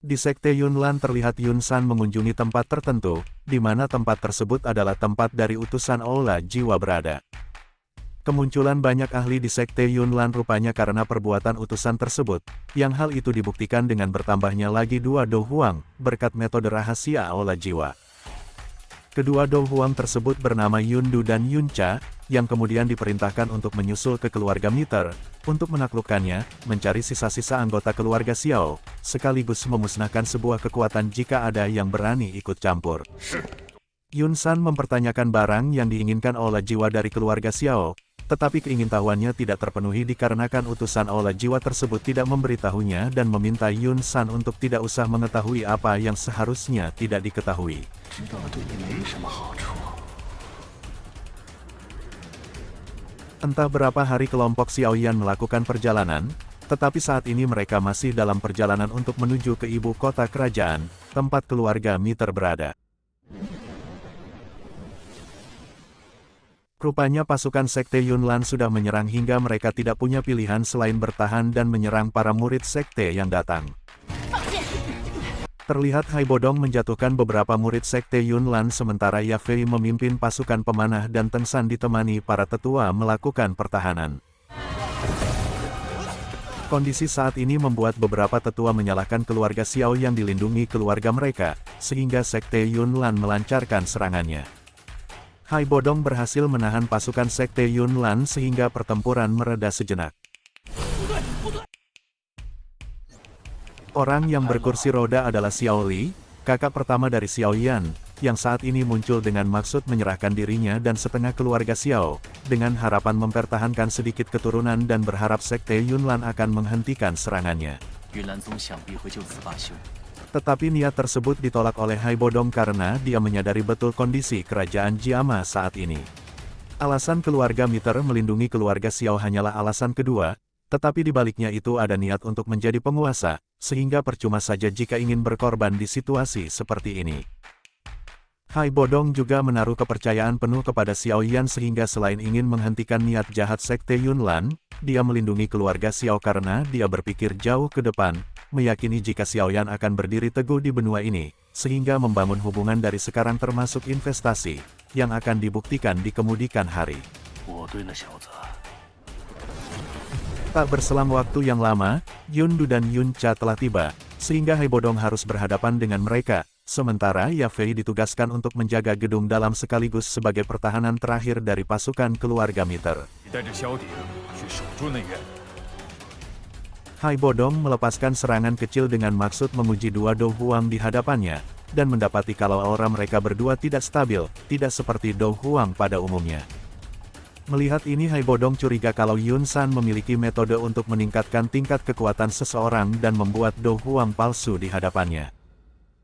Di Sekte Yunlan terlihat Yun San mengunjungi tempat tertentu, di mana tempat tersebut adalah tempat dari utusan Aula Jiwa berada. Kemunculan banyak ahli di Sekte Yunlan rupanya karena perbuatan utusan tersebut, yang hal itu dibuktikan dengan bertambahnya lagi dua Do Huang, berkat metode rahasia Aula Jiwa. Kedua Do Huang tersebut bernama Yun Du dan Yun Cha, yang kemudian diperintahkan untuk menyusul ke keluarga Miter, untuk menaklukkannya, mencari sisa-sisa anggota keluarga Xiao, sekaligus memusnahkan sebuah kekuatan jika ada yang berani ikut campur. Yun San mempertanyakan barang yang diinginkan Aula Jiwa dari keluarga Xiao, tetapi keingintahuannya tidak terpenuhi dikarenakan utusan Aula Jiwa tersebut tidak memberitahunya dan meminta Yun San untuk tidak usah mengetahui apa yang seharusnya tidak diketahui. Entah berapa hari kelompok Xiaoyan melakukan perjalanan, tetapi saat ini mereka masih dalam perjalanan untuk menuju ke ibu kota kerajaan, tempat keluarga Miter berada. Rupanya pasukan Sekte Yunlan sudah menyerang hingga mereka tidak punya pilihan selain bertahan dan menyerang para murid Sekte yang datang. Terlihat Hai Bodong menjatuhkan beberapa murid Sekte Yunlan sementara Yafei memimpin pasukan pemanah dan Teng San ditemani para tetua melakukan pertahanan. Kondisi saat ini membuat beberapa tetua menyalahkan keluarga Xiao yang dilindungi keluarga mereka, sehingga Sekte Yunlan melancarkan serangannya. Hai Bodong berhasil menahan pasukan Sekte Yunlan sehingga pertempuran mereda sejenak. Orang yang berkursi roda adalah Xiao Li, kakak pertama dari Xiao Yan, yang saat ini muncul dengan maksud menyerahkan dirinya dan setengah keluarga Xiao, dengan harapan mempertahankan sedikit keturunan dan berharap Sekte Yunlan akan menghentikan serangannya. Tetapi niat tersebut ditolak oleh Hai Bodong karena dia menyadari betul kondisi kerajaan Jiama saat ini. Alasan keluarga Miter melindungi keluarga Xiao hanyalah alasan kedua, tetapi di baliknya itu ada niat untuk menjadi penguasa, sehingga percuma saja jika ingin berkorban di situasi seperti ini. Hai Bodong juga menaruh kepercayaan penuh kepada Xiao Yan sehingga selain ingin menghentikan niat jahat Sekte Yunlan, dia melindungi keluarga Xiao karena dia berpikir jauh ke depan, meyakini jika Xiao Yan akan berdiri teguh di benua ini, sehingga membangun hubungan dari sekarang termasuk investasi, yang akan dibuktikan di kemudian hari. Tak berselang waktu yang lama, Yun Du dan Yun Cha telah tiba, sehingga Hai Bodong harus berhadapan dengan mereka, sementara Yafei ditugaskan untuk menjaga gedung dalam sekaligus sebagai pertahanan terakhir dari pasukan keluarga Miter. Hai Bodong melepaskan serangan kecil dengan maksud menguji dua Do Huang di hadapannya, dan mendapati kalau aura mereka berdua tidak stabil, tidak seperti Do Huang pada umumnya. Melihat ini Hai Bodong curiga kalau Yun San memiliki metode untuk meningkatkan tingkat kekuatan seseorang dan membuat Do Huang palsu di hadapannya.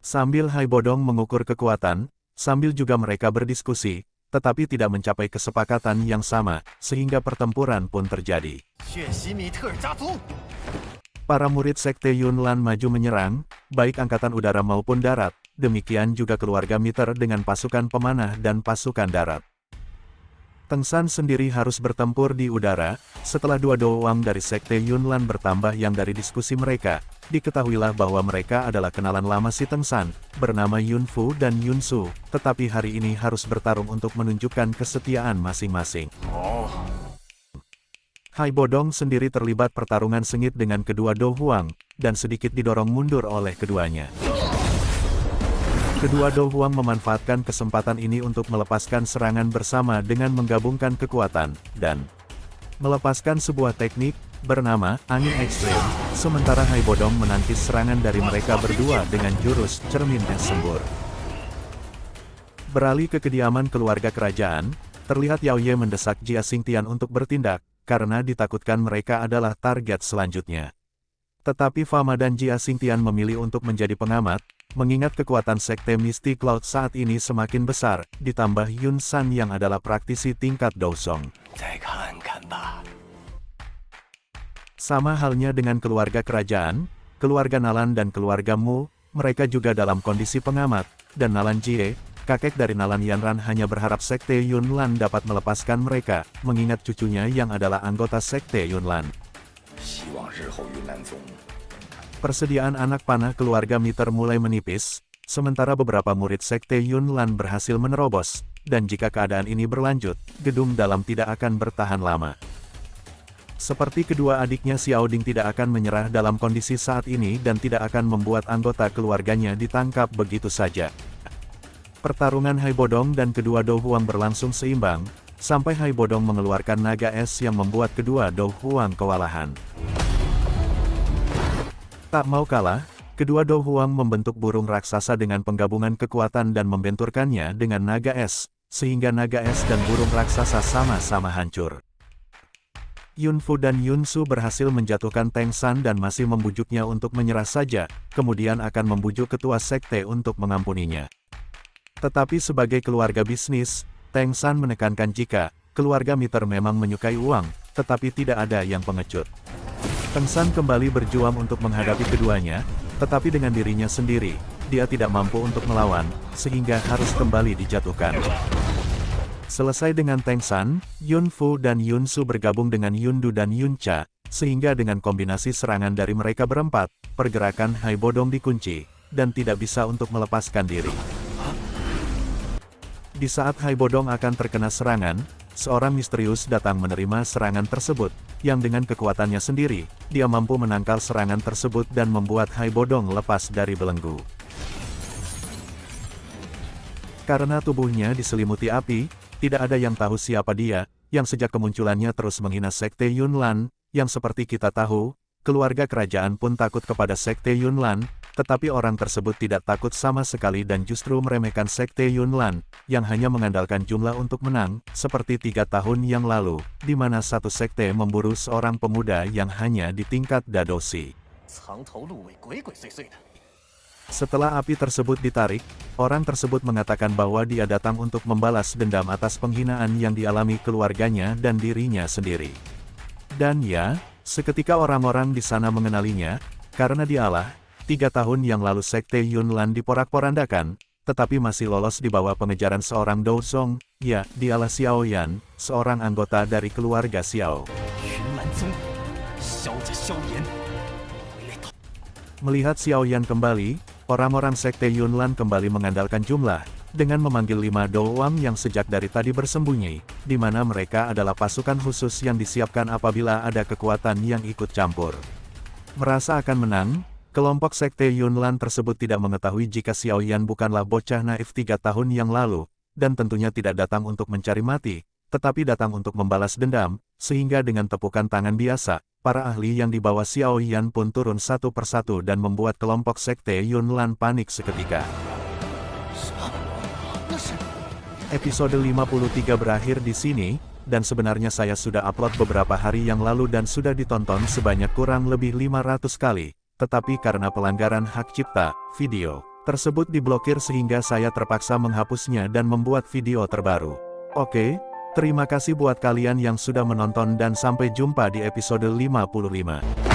Sambil Hai Bodong mengukur kekuatan, sambil juga mereka berdiskusi, tetapi tidak mencapai kesepakatan yang sama, sehingga pertempuran pun terjadi. Para murid Sekte Yunlan maju menyerang, baik angkatan udara maupun darat, demikian juga keluarga Miter dengan pasukan pemanah dan pasukan darat. Teng San sendiri harus bertempur di udara, setelah dua doang dari Sekte Yunlan bertambah yang dari diskusi mereka, diketahuilah bahwa mereka adalah kenalan lama si Teng San, bernama Yun Fu dan Yun Su, tetapi hari ini harus bertarung untuk menunjukkan kesetiaan masing-masing. Hai Bodong sendiri terlibat pertarungan sengit dengan kedua Do Huang, dan sedikit didorong mundur oleh keduanya. Kedua Do Huang memanfaatkan kesempatan ini untuk melepaskan serangan bersama dengan menggabungkan kekuatan, dan melepaskan sebuah teknik, bernama Angin Ekstrim, sementara Hai Bodong menangkis serangan dari mereka berdua dengan jurus Cermin Es Sembur. Beralih ke kediaman keluarga kerajaan, terlihat Yao Ye mendesak Jia Xingtian untuk bertindak, karena ditakutkan mereka adalah target selanjutnya. Tetapi Fama dan Jia Xingtian memilih untuk menjadi pengamat, mengingat kekuatan Sekte Misty Cloud saat ini semakin besar, ditambah Yun San yang adalah praktisi tingkat Dousong. Sama halnya dengan keluarga kerajaan, keluarga Nalan dan keluarga Mu, mereka juga dalam kondisi pengamat, dan Nalan Jie, kakek dari Nalan Yanran hanya berharap Sekte Yunlan dapat melepaskan mereka, mengingat cucunya yang adalah anggota Sekte Yunlan. Persediaan anak panah keluarga Miter mulai menipis, sementara beberapa murid sekte Yunlan berhasil menerobos, dan jika keadaan ini berlanjut, gedung dalam tidak akan bertahan lama. Seperti kedua adiknya, Xiao Ding tidak akan menyerah dalam kondisi saat ini dan tidak akan membuat anggota keluarganya ditangkap begitu saja. Pertarungan Hai Bodong dan kedua Do Huang berlangsung seimbang, sampai Hai Bodong mengeluarkan naga es yang membuat kedua Do Huang kewalahan. Tak mau kalah, kedua Do Huang membentuk burung raksasa dengan penggabungan kekuatan dan membenturkannya dengan naga es, sehingga naga es dan burung raksasa sama-sama hancur. Yun Fu dan Yun Su berhasil menjatuhkan Teng San dan masih membujuknya untuk menyerah saja, kemudian akan membujuk ketua sekte untuk mengampuninya. Tetapi sebagai keluarga bisnis, Teng San menekankan jika keluarga Miter memang menyukai uang, tetapi tidak ada yang pengecut. Teng San kembali berjuang untuk menghadapi keduanya, tetapi dengan dirinya sendiri, dia tidak mampu untuk melawan, sehingga harus kembali dijatuhkan. Selesai dengan Teng San, Yun Fu dan Yun Su bergabung dengan Yun Du dan Yun Cha, sehingga dengan kombinasi serangan dari mereka berempat, pergerakan Hai Bodong dikunci, dan tidak bisa untuk melepaskan diri. Di saat Hai Bodong akan terkena serangan, seorang misterius datang menerima serangan tersebut, yang dengan kekuatannya sendiri, dia mampu menangkal serangan tersebut dan membuat Hai Bodong lepas dari belenggu. Karena tubuhnya diselimuti api, tidak ada yang tahu siapa dia, yang sejak kemunculannya terus menghina sekte Yunlan, yang seperti kita tahu, keluarga kerajaan pun takut kepada sekte Yunlan, tetapi orang tersebut tidak takut sama sekali dan justru meremehkan sekte Yunlan, yang hanya mengandalkan jumlah untuk menang, seperti 3 tahun yang lalu, di mana satu sekte memburu seorang pemuda yang hanya di tingkat dadosi. Setelah api tersebut ditarik, orang tersebut mengatakan bahwa dia datang untuk membalas dendam atas penghinaan yang dialami keluarganya dan dirinya sendiri. Dan ya, seketika orang-orang di sana mengenalinya, karena dialah 3 tahun yang lalu sekte Yunlan diporak-porandakan, tetapi masih lolos di bawah pengejaran seorang Dou Zong, ya, dialah Xiao Yan, seorang anggota dari keluarga Xiao. Melihat Xiao Yan kembali, orang-orang sekte Yunlan kembali mengandalkan jumlah, dengan memanggil 5 Do Wang yang sejak dari tadi bersembunyi, di mana mereka adalah pasukan khusus yang disiapkan apabila ada kekuatan yang ikut campur. Merasa akan menang, kelompok sekte Yunlan tersebut tidak mengetahui jika Xiao Yan bukanlah bocah naif 3 tahun yang lalu, dan tentunya tidak datang untuk mencari mati, tetapi datang untuk membalas dendam, sehingga dengan tepukan tangan biasa, para ahli yang dibawa Xiao Yan pun turun satu persatu dan membuat kelompok sekte Yunlan panik seketika. Episode 53 berakhir di sini, dan sebenarnya saya sudah upload beberapa hari yang lalu dan sudah ditonton sebanyak kurang lebih 500 kali. Tetapi karena pelanggaran hak cipta, video tersebut diblokir sehingga saya terpaksa menghapusnya dan membuat video terbaru. Oke, terima kasih buat kalian yang sudah menonton dan sampai jumpa di episode 55.